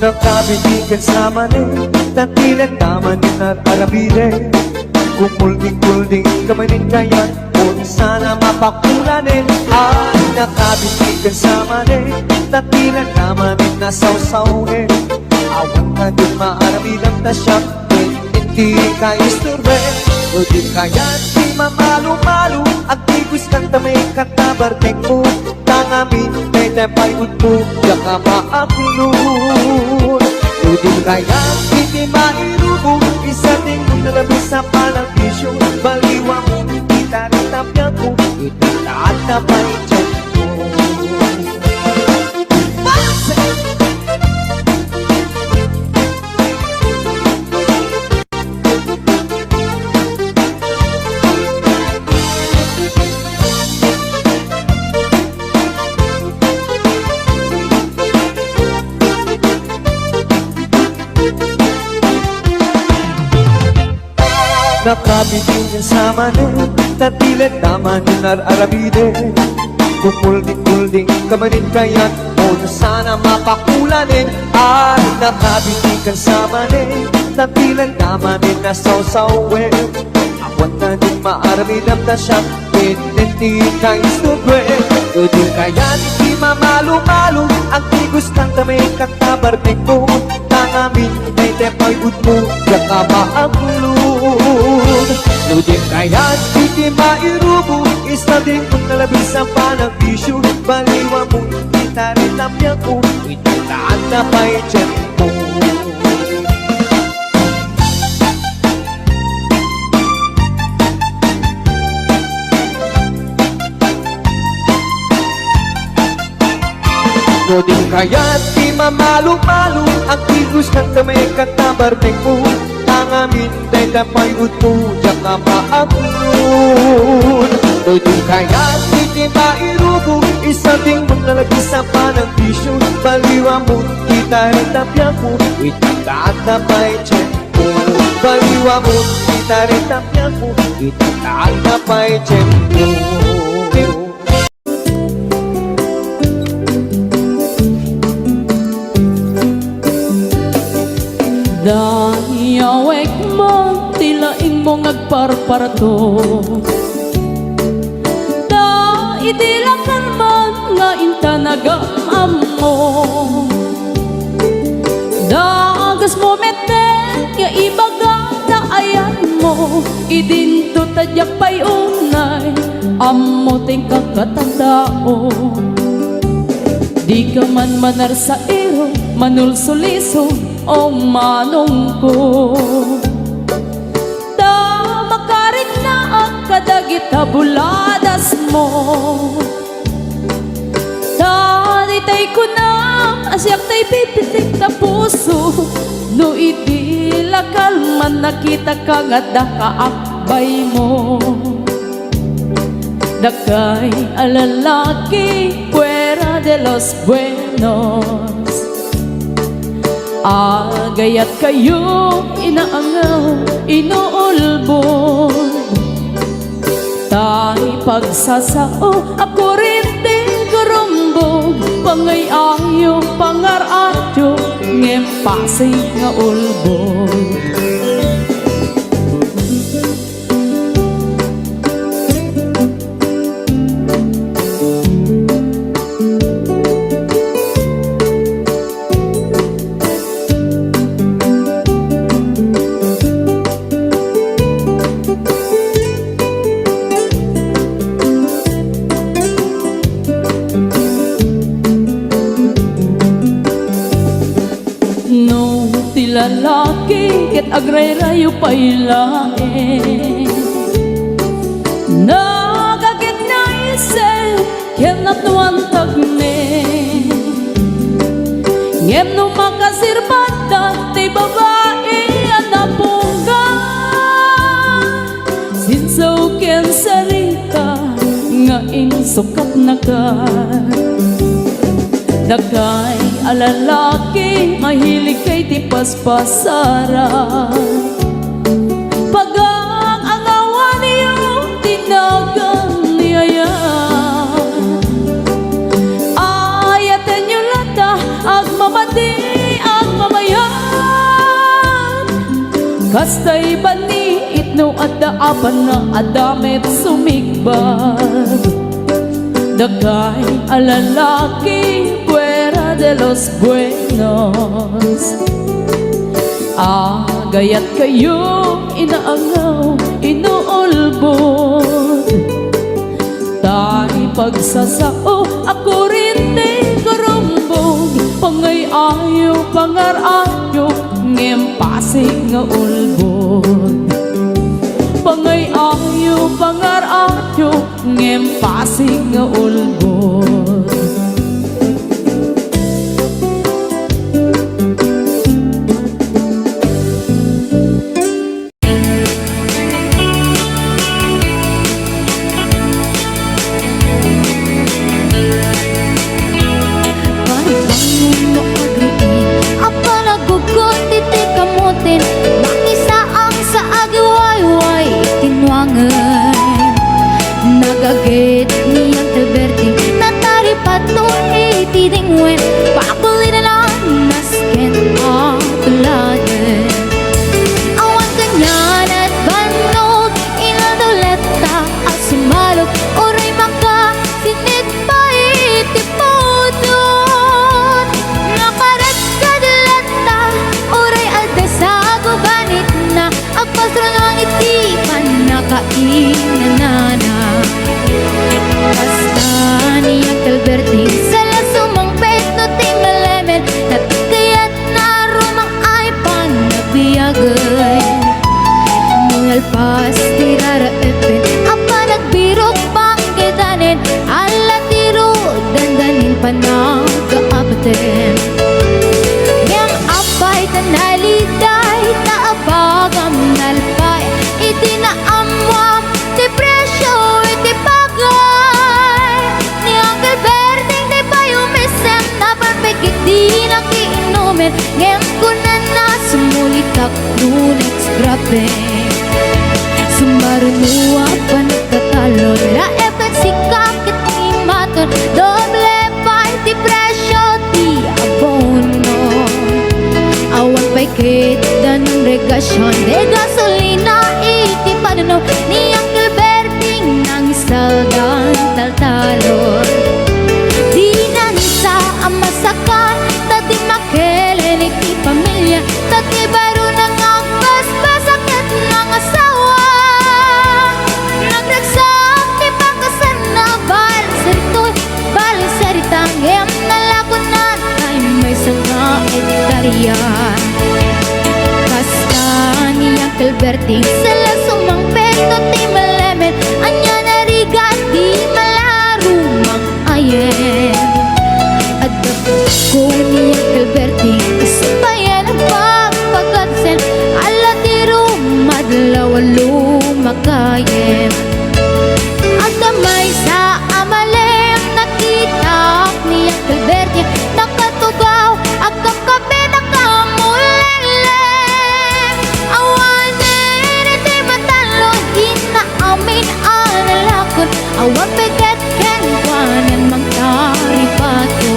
Nakabitigan sa mani, tatilan naman at arabide. Kumulding-kulding kamanin kaya, kung sana mapakulanin. Ay, nakabitigan sa mani, tatilan naman na sawsawin. Awan ka din maarabilang na siya, hindi ka isturbe. O di kaya di mamalo-malo, ang tigos kanta may katabartek mo. Tangamin, may tepay utpo, yaka maapulun. O di kaya hindi mairubo, isa din mo nalabis sa palagisyo. Baliwa mo, itarintapya ko, itataat na pa ityan mo. Nakabitin sa mani, tatilan naman arabide. Kumulding-kulding kamanin kaya't o na sana mapakulanin. Ay, nakabitin sa mani, tatilan naman na sawsawin. Awan na din maarabilang na siya, hindi ka isturbe. O di kaya't di mamalo-malo, ang tigos ng tamay katabartek mo. Tangamin, may tepay utmo, yaka maapulun. Nudin kaya't hindi mairubo, isa din kung nalabis ang panagisyo. Baliwa mo, itaritapya ko, itataan na pa'y tiyan mo. Nudin kaya't di mamalo-malo, ang tigos ng tamay katabartek mo. Tangamin, may tapay utpo, yaka maapulun. Nudin kaya't hindi mairubo, isa ding mong nalagis sa panagisyo. Baliwa mo, itaritapya ko, itataat na pa'y tiyan mo. Baliwa mo, itaritapya ko, itataat na pa'y tiyan mo. Dahiyawek mo, tilaing mo ngagparparto. Idilakan man nga intanagam mo. Dagas mo meten, nga ibaga na ayan mo. Idinto tadyak pa'y unay, amo ting kakatandao. Di ka man manar sa iro, manulsuliso o manong ko. Makarit na ang kadagita buladas mo. Tanitay ko na asyak tay pipitik na puso. No itilakal man nakita ka nga dakaakbay mo. Dakay alalaki fuera de los buenos. Agayat kayo inaangaw, inuulbog. Tayo pagsasao, ako rin din gurumbog. Pangay ayo, pangaradyo, ngempasay nga ulbog. Lalaki ket agray-rayo pailae. Nagagit na ise ket natuantag me. Ngem no makasirbata ti babae anapungga. Sinsaw ken sarita nga insukat na ka. Dakay alalaki, mahilig kay tipas-pasara. Pagang ang awan niyo, tinagang niyaya. Ayaten nyo lata, agmamati, Kastay bani itno at daapan na adamit sumigbag. Dagay alalaki fuera de los buenos. Gayat kayo inaangaw, inuulbod. Tay pagsasao, ako rin di karumbog. Pangay ayo, pangarayo, ngem pasig nga ulbod. Pangay ayo, pangarayo, ngem pasig nga ulbod. Nagagit niyang Alberti Natari patong itidingwen Pakulit na lang nasken atuladen Awan kanyan at banog Inadoleta at sumalog Oray maka sinit pa itipodon Nakarat ka dilata Oray aldesago banit na Agpastro ng itipan Nakainanana Basta niyang Alberti Sala sumang peto ting malemen Natikayat na rumang ay panagbiagay Mungalpas tirara epen Apa nagbirok pangkitanin Ala tiro dandanin panagkaapaten Yang apay tanaliday Taabagam nalpay Itinaamwam Depresyo di nakiinumin ngayon ko na sumulitak lunex grabe sumarunuwa pa nagkatalon la efek sikap kiti maton doble pa di presyo di abono awan pa'y kita ng regasyon de gasolina iti panuno niyang Gilberting nang isaldan taltalon masakan tati makelen iti pamilya tati baro nang ang basbasakit ng asawa nagragsak ni pangkasan na balisaritang em nalakunan ay may sanga etaryan kasta niyang Alberting sala sumang peto ti malemen anya narigat di malarumang ayen kung niyang Alberting Isabayan ang pagpagkansen Ala tiro madlaw lumakayem At damay sa amalem Nakita niyang Alberting Nakatugaw Agam kape nakamulelem Awanin iti matalon Inaamin analakon Awan peget ken kwanan mangtaripato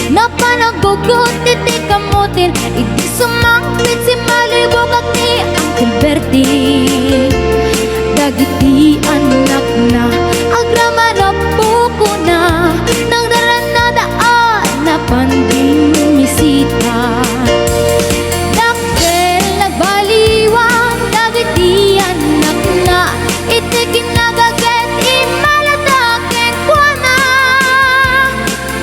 Napanagugot iti kamutin Iti sumangpit si malibog at ni ang Gilberting Dagiti anak na agrama na buko na Nagdaran na daan na panding misita Dakkel nagbaliwang dagiti anak na Iti kinagaget imalatakin kwa na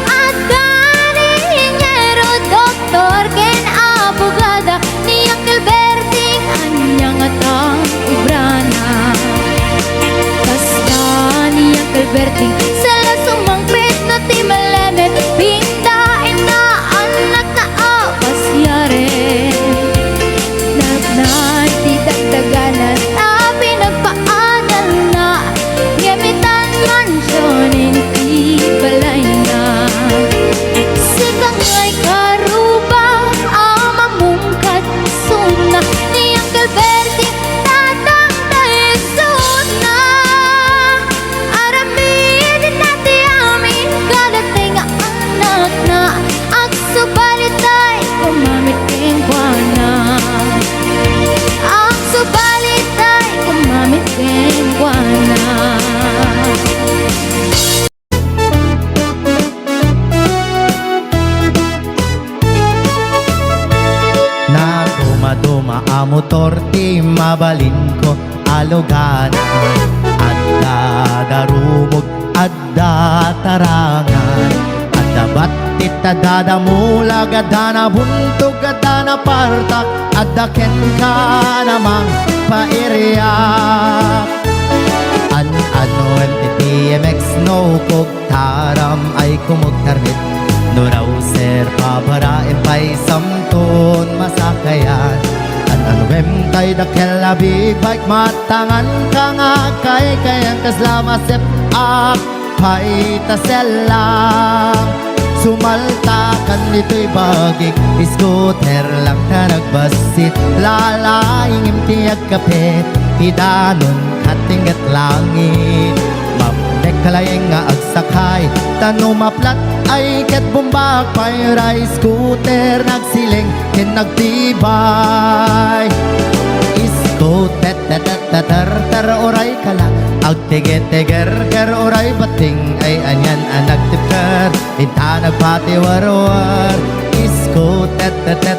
At ganingero doktor ken abogada Niyang Gilberting anyang atang Dumaamotor ti mabalin ko alogana. Adda darumog, adda tarangan. Adda batit, adda damulag, adda na buntog, adda na partak. Adda ken ka namang pairiyak. Ano MTTMX no kog taram ay kumugtarnit. No raw sir pabarain pa'y samton masakayan. Ano tay dakela big bike matangan ka nga kay kayang kaslama sep ak pa'y taselang. Sumalta kan nito'y bagik, scooter lang ka nagbasit. Lalaing imtiyag kapit, idanon katingat langit. Mapnek kalayeng nga agsakay, tanumaplat ay ket bumbak pa'y ray scooter nagsiling ken nagtibay. Scooter tar oray kala agtiget-tiger ger oray bating ay anyan anak tipker inta nagpatiwar-war. Scooter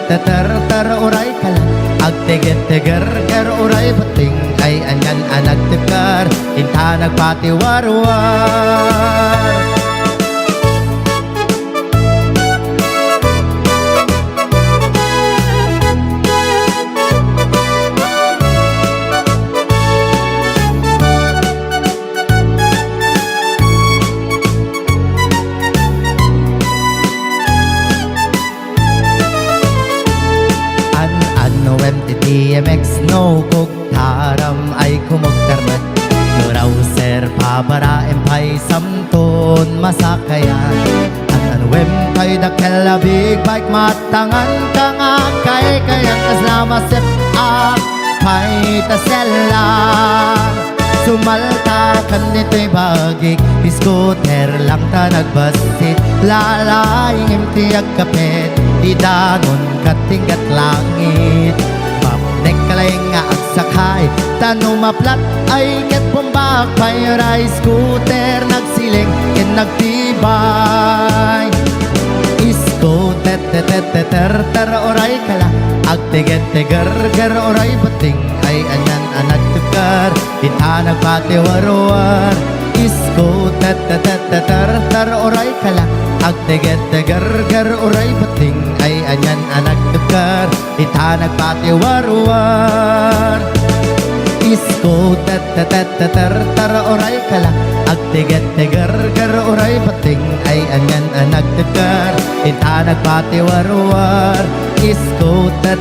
tar oray kala agtiget-tiger ger oray bating ay anyan anak tipker inta nagpatiwar-war. MTTMX no kog taram ay kumugtarmat. No raw sir pabarain pa'y samton masakayan. At anuwem kay dakela big bike matangan ka nga kay kayang kaslama sep ak pa'y taselang. Sumalta kan nito'y bagik, scooter lang ta nagbasit. Lalaing imtiyag kapit, idanon katingat langit. Mapnek kalayeng nga agsakay, tanumaplat ay ket bumbak pa'y ray scooter nagsiling ken nagtibay. Scooter tar oray kala agtiget-tiger ger oray bating ay anyan anak tukar inta nagpatiwar-war. Scooter tar oray kala agtiget-tiger ger oray bating ay anyan anak tukar inta nagpatiwar-war. Scooter tar oray kala agtiget-tiger ger oray bating ay anyan anak tukar inta nagpatiwar-war. Scooter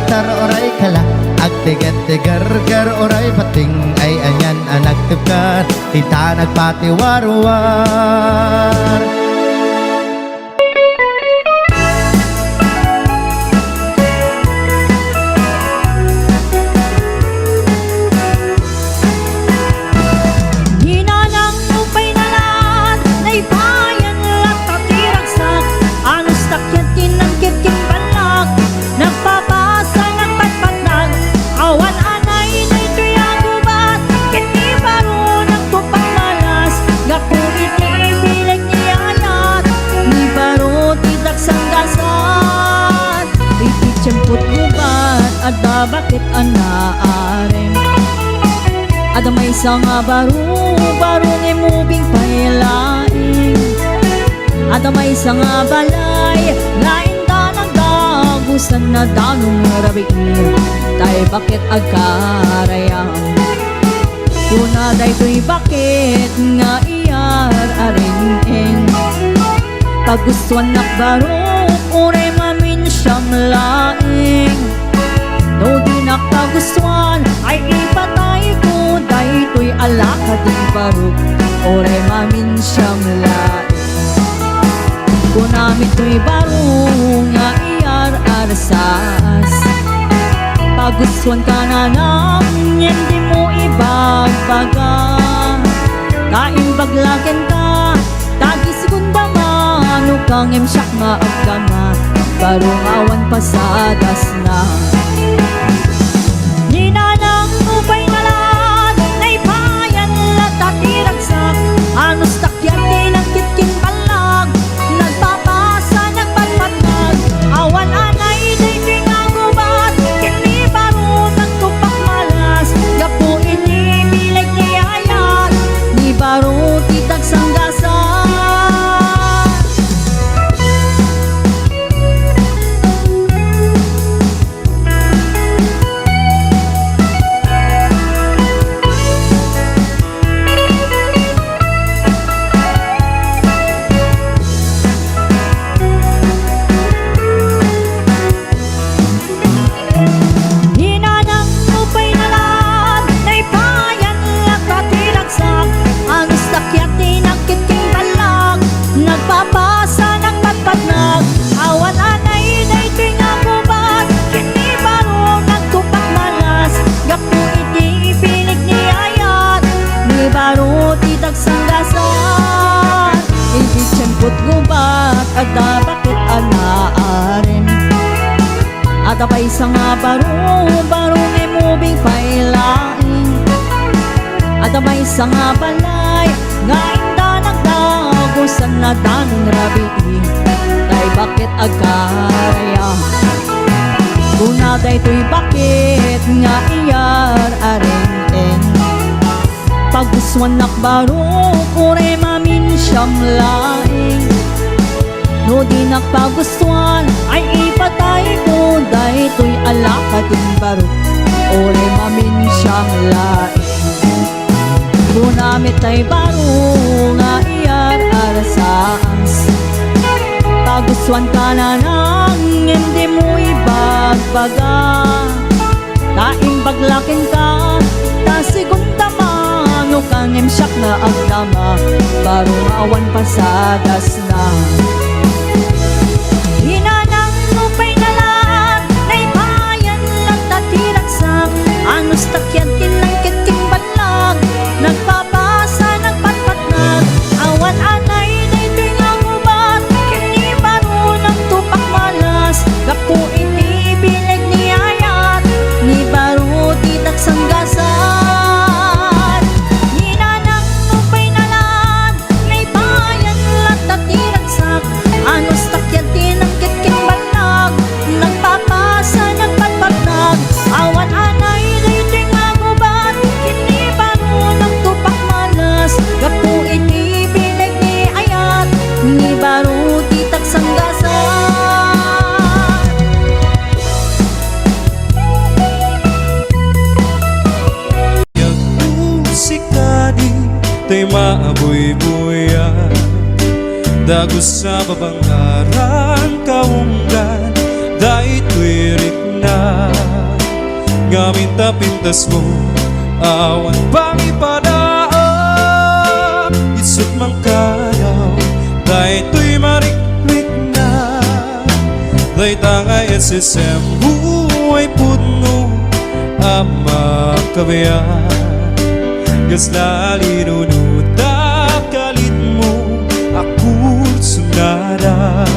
tar oray kala agtiget-tiger ger oray bating ay anyan anak tukar inta nagpatiwar-war. Ada bakit anaarim ada may nga baro ni mubing pailaing. Ada may nga balay lain da nagdagusan na danong rabiin. Tay bakit agkarayang kuna day to'y bakit nga iyar aringin. Pagustuhan nakbaro uray mamin siyang laing. No di nakagustuhan ay ipatay ko. Dahito'y alaka din parok oray mamin siyang laing. Kunamit to'y baro nga iyar arsas. Pagustuhan ka na nang yan di mo ibagbaga. Kaimbaglaken ka tagi segunda mano kang emsyak nga agkama. Barong awan pasadas na ninanang upay nalan na ipayan latatiragsak. Anos takyan kinagkitkin balag nagpapasa nagpagpatag. Awan anay di kingagubat sa nga baro ngay mubing pailaing. At abay sa nga balay, nga inda nagdagusan na tanong rabiin. Tay bakit agaraya? Kunaday to'y bakit nga iyar areng-eng. Paguswan nakbaro, kure mamin siyam laing. No di nakpaguswan, ay ipatay ko. Day to'y alakating baro, kure mamin siyam laing. Kunamit ay baro, nga iyar arasaas. Paguswan ka na nang hindi mo ibagbaga. Taing baglakin ka, tasigon tamano kang imsyak na agdama. Barong awan pasadas na. Hinanang lupay na lahat, naipayan lang tatiraksak. Anos takyatin ng kiting batlag, nagpapasa, nagpatpatnag. Awan anay na ito'y langubat, kini baro ng tupak malas. Gapo ini bilag ni ayat, ni baro titak sanggasan. Hinanang lupay na lahat, naipayan lang tatiraksak. Anos takyatin ng kiting batlag, nagpapasa, nagpatpatnag. Awan anay na ito'y langubat, kini baro ng tupak malas. Gapo ini bilag ni ayat, ni baro titak sanggasan. Sikadi tay maaboy-boya, dagos sa babangaran kaunggan. Dahil tuwirik na ngamin tapintas mo, awan pang ipadaan. Isot mang kayaw, dahil tuy mariklik na. Dahil tangay SSM, buhay puno ama kabayan. Gas lalinunod kalit mo, ako sunada.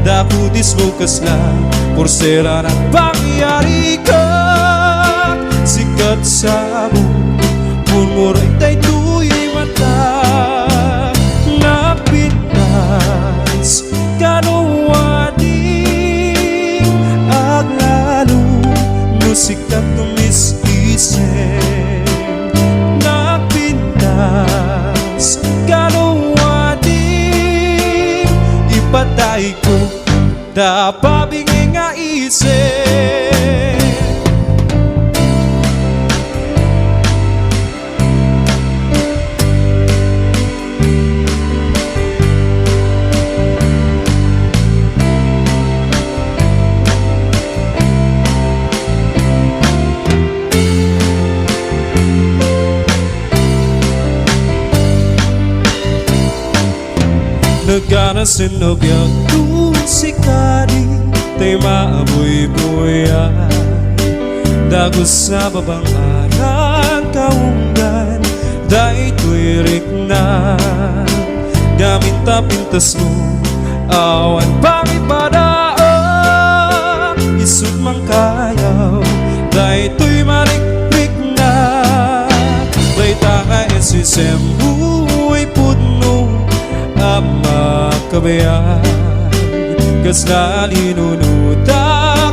Dakutis mo kasla, porsera ng pangyari ka. Sikat sa mo, murmuray tay tuy mata. Napitas, kanuwadi, aglalo, no sikat tumis-isip. Napintas, kanuwadi, ipatay ko, dapabingin nga isip. Nagkanasin na biyag kung sikadi, tay maaboy-boya. Dagos sa babang arang kaunggan, dahil tuwirik na. Gamit tapintas mo, awan pang ipadaan. Isut mang kayaw, dahil tuy mariklik na. Dahil tanga SSM, buhay puno ama kabayan. Gas lalinunod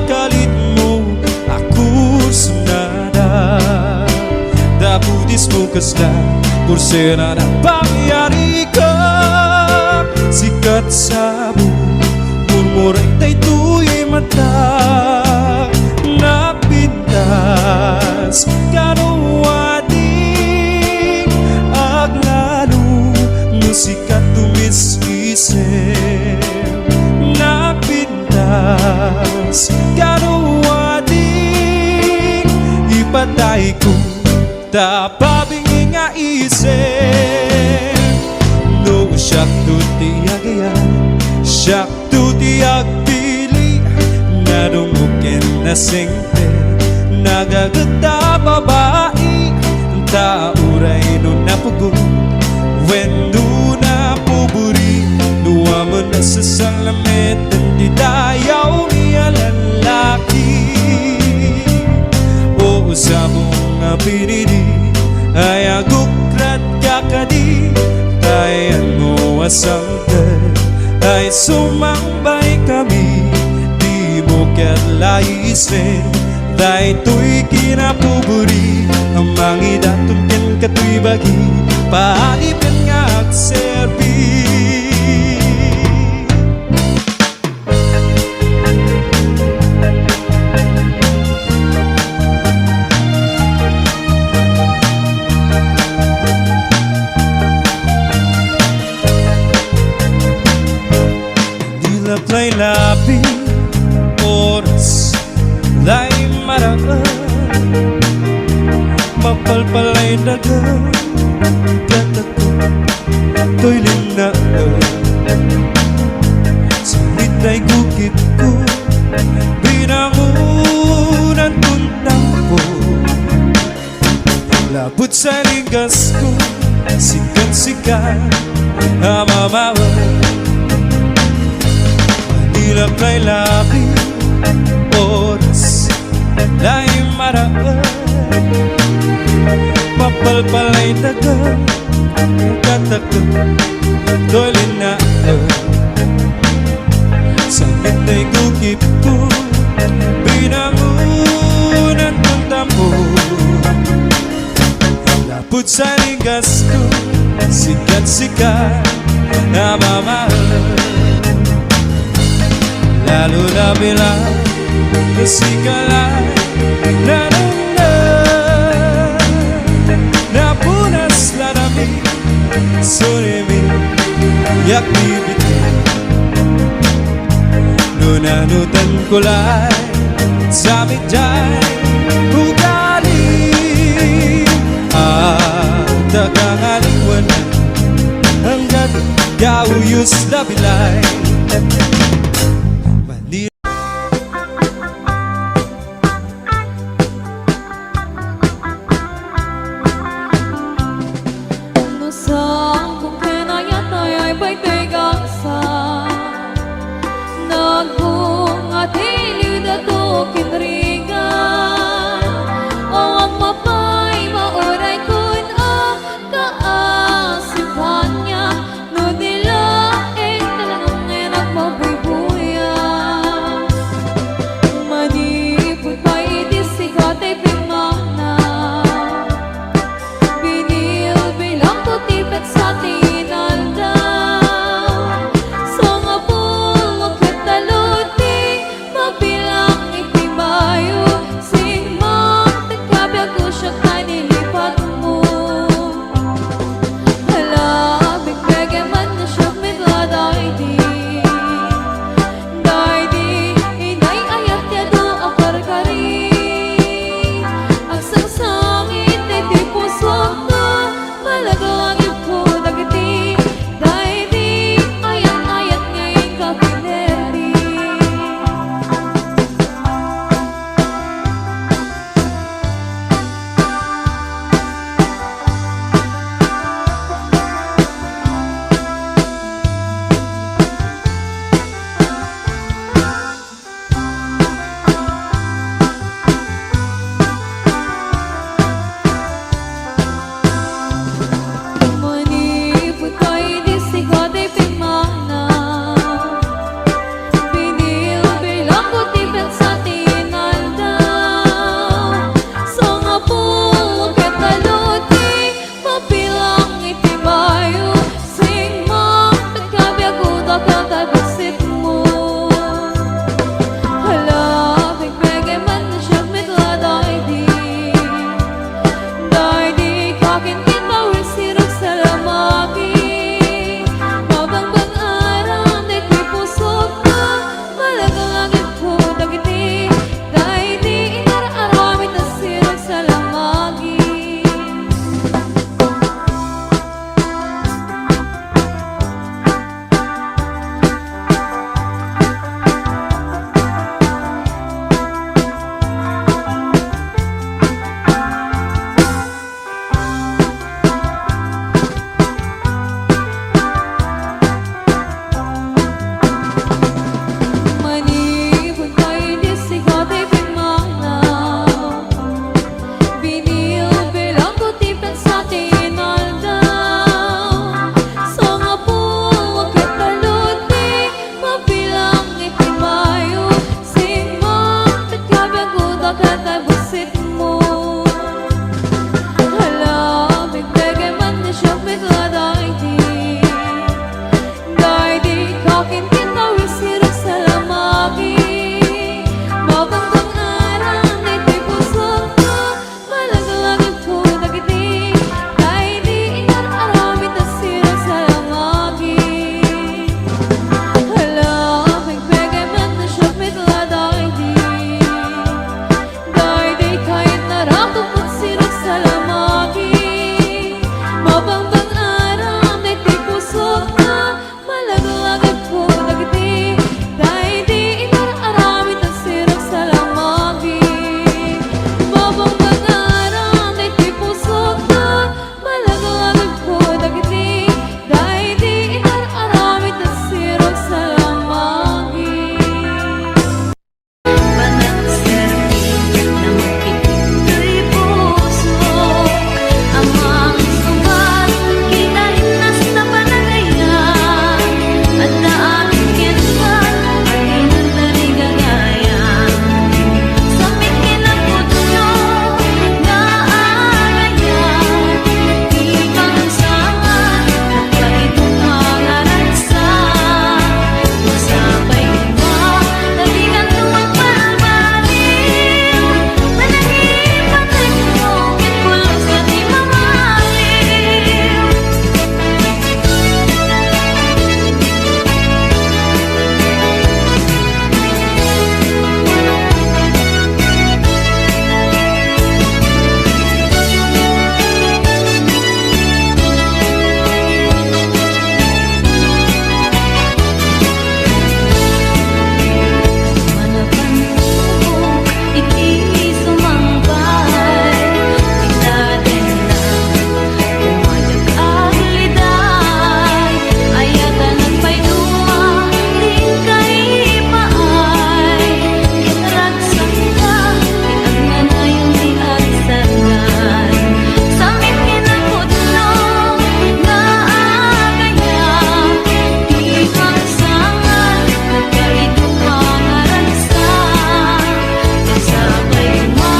kalit mo, ako sunada. Daputis mo kasla, porsera ng pangyari ka. Sikat sa mo, murmuray tay tuy mata. Napintas, kanuwadi, aglalo, musikat tumis-isip. Napintas, kanuwadi, ipatay ko, tapabingin nga isip. No, siyak to tiyagayan, siyak to tiyag pili. Nadumukin na singte, nagaganda babae. Tauray no napugod, wendo na puburi. Nuwaman na sa salamet, hindi dayaw niya lalaki. sumambay kami, di mo katlayisen. Dahito'y kinapuburi, ang mga datumkin kato'y bagi, paalipan nga agserbi. Dilap-lay labi, oras lay maraan, mapalpalay dagang katato, to'y linaan. Sulit ay gukit ko, binangunan kong tampo. Labot sa ligas ko, sikat-sikat, amamawa. Dilap ay labi, oras lay maraan, mapalpalay dagang katato, to'y linaan. Sakit ay gukip ko, binangunan kong tampo. Lapot sa ligas ko, sikat-sikat, namamahal. Lalo na bilang kasikalay na napunas ladami, surimi, yak bibiti. Nunanutan kulay sa midjay ugali, at akangaliwanan hanggat gauyos na bilay. Saan kung kinayat ay pagtigang sa nagbunga tilid at kinringan. O ang mapay mauray kun ang kaasipan niya, no dila talagang nagmabuhay. pagkakabusit mo. Hala, biglegay man na siya bigla di kakin kinawin sirap sa lamagi. Mabang aram na ito'y puso ko, malaglag ito nagiti. Dahil di inaramit na sirap sa lamagi. Hala, biglegay man na siya bigla dahil di kahit narakot sirap sa lamagi. Mabang aram na ito'y puso ko, malaglag ito nagiti. Dahil di inaramit na sirap sa lamagi. Mabang aram na ito'y puso ko, malaglag ito nagiti. Dahil di inaramit na sirap sa lamagi. Banang serpilyo na magpipinto'y puso, ang mga sugat kinalinas na panagayan, at naaming kinwan ay nandarigagayan. Sa mikinabot nyo na agayan, ibang sangan at kaitong pangaransa. Masabay mo, tabigan tuwang palbaliw, manahipatay mo, kitpulos na di mamaliw. Manapan mo, iti sumambay, tignatin na umayag ang liday. Ayatan at may duma, ring kaipaay. Kinaragsak ka, iagnan na yung diagsagan. Sa mikinaputlo na agayan, ibang sangan at kaitong pangaransan. Kasabay mo,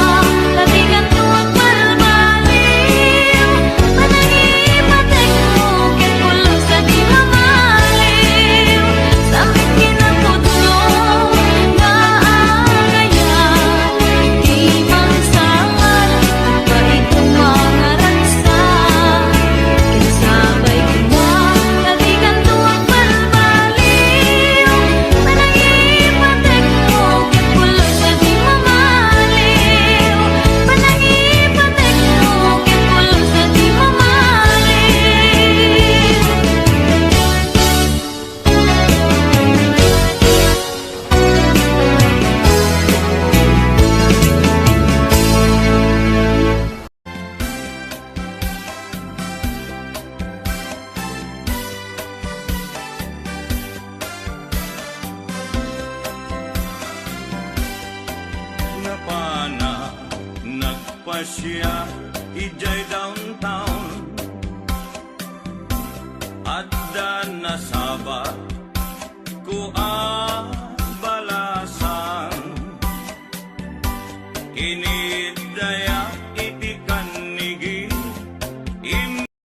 tabigan tuwang palbaliw, manahipatay mo, kitpulos na di mamaliw. Sa mikinaputlo na agayan, ibang sangan at kaitong pangaransan. Kasabay mo, tabigan tuwang palbaliw, manahipatay mo, kitpulos na di mamaliw. Manahipatay mo, kitpulos na di Napana, nagpasya, ijay downtown. At dan nasaba, ku balasan. Kini